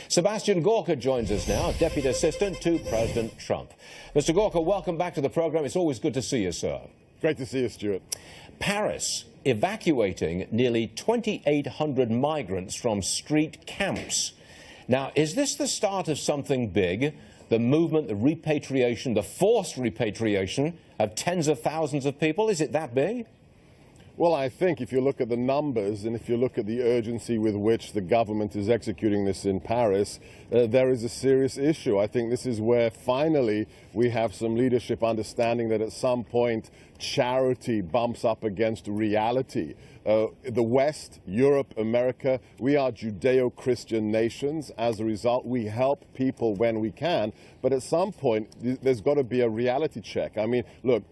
Sebastian Gorka joins us now, Deputy Assistant to President Trump. Mr. Gorka, welcome back to the programme. It's always good to see you, sir. Great to see you, Stuart. Paris evacuating nearly 2,800 migrants from street camps. Now, is this the start of something big? The movement, the repatriation, the forced repatriation of tens of thousands of people? Is it that big? Well, I think if you look at the numbers and if you look at the urgency with which the government is executing this in Paris, there is a serious issue. I think this is where finally we have some leadership understanding that at some point charity bumps up against reality. The West, Europe, America, we are Judeo-Christian nations. As a result, we help people when we can. But at some point, there's got to be a reality check. I mean, look,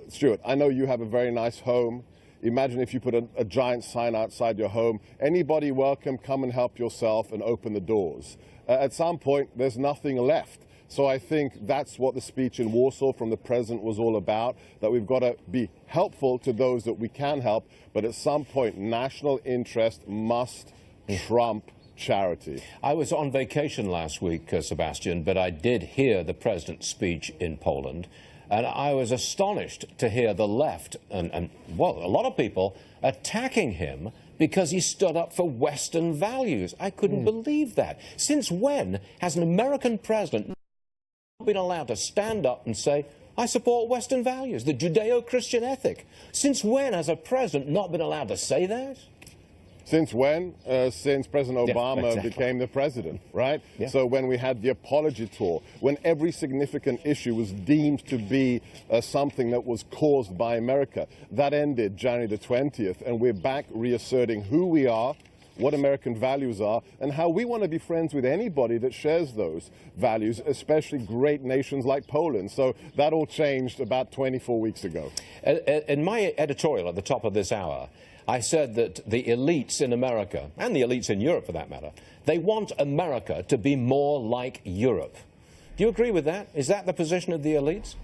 Stuart, I know you have a very nice home. Imagine if you put a giant sign outside your home, anybody welcome, come and help yourself, and open the doors. At some point, there's nothing left. So I think that's what the speech in Warsaw from the president was all about, that we've got to be helpful to those that we can help, but at some point, national interest must trump charity. I was on vacation last week, Sebastian, but I did hear the president's speech in Poland. And I was astonished to hear the left and well, a lot of people attacking him because he stood up for Western values. I couldn't believe that. Since when has an American president been allowed to stand up and say, I support Western values, the Judeo-Christian ethic? Since when has a president not been allowed to say that? Since when? Since President Obama became the president, right? Yeah. So when we had the apology tour, when every significant issue was deemed to be something that was caused by America, that ended January the 20th, and we're back reasserting who we are, what American values are, and how we want to be friends with anybody that shares those values, especially great nations like Poland. So that all changed about 24 weeks ago. In my editorial at the top of this hour, I said that the elites in America, and the elites in Europe for that matter, they want America to be more like Europe. Do you agree with that? Is that the position of the elites?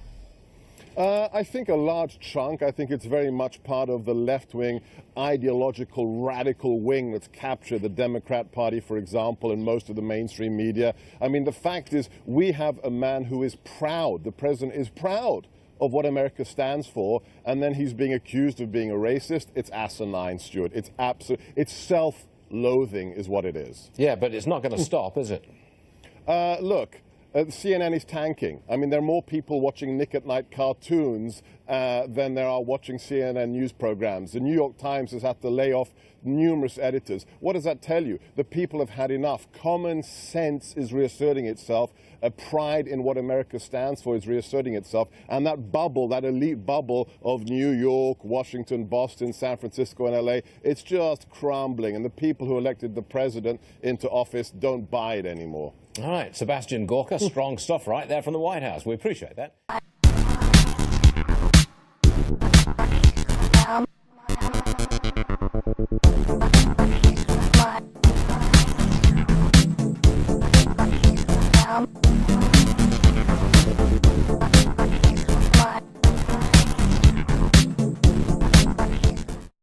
I think a large chunk. I think it's very much part of the left-wing ideological radical wing that's captured the Democrat Party, for example, and most of the mainstream media. I mean, the fact is we have a man who is proud, the president is proud of what America stands for, and then he's being accused of being a racist. It's asinine, Stuart. It's it's self-loathing is what it is. Yeah, but it's not going to stop, is it? Look, CNN is tanking. I mean, there are more people watching Nick at Night cartoons than there are watching CNN news programs. The New York Times has had to lay off numerous editors. What does that tell you? The people have had enough. Common sense is reasserting itself. A pride in what America stands for is reasserting itself. And that bubble, that elite bubble of New York, Washington, Boston, San Francisco, and LA, it's just crumbling. And the people who elected the president into office don't buy it anymore. All right, Sebastian Gorka, strong stuff right there from the White House. We appreciate that.